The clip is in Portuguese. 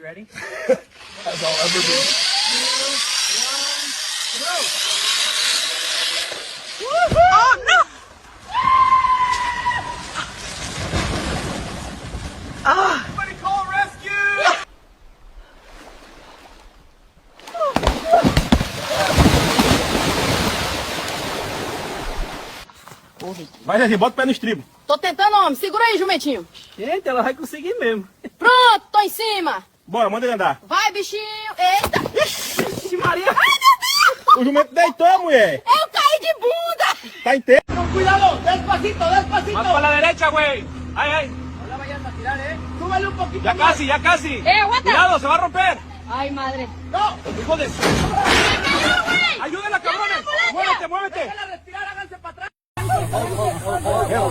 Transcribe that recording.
You ready? That's all ever been. Oh, no! Somebody call rescue! Vai, Zezinho, bota o pé no estribo. Tô tentando, homem. Segura aí, jumentinho. Gente, ela vai conseguir mesmo. Pronto, tô em cima. Bora, manda ele andar. Vai, bichinho. Eita. Ixi, Maria! Ai, meu O jumento deitou, mulher. Deus. Eu caí de bunda. Tá inteiro. Cuidado, despacito, despacito. Más para la derecha, güey. Ay, ay. No la vayas a tirar, Súbele un poquito Ya más. casi, ya casi. Aguanta. Cuidado, se va a romper. Ay, madre. No, Hijo de... ¡Me cayó, güey! Ayúdenla, cabrones. Muévete, muévete. déjala respirar, háganse para atrás. Hell,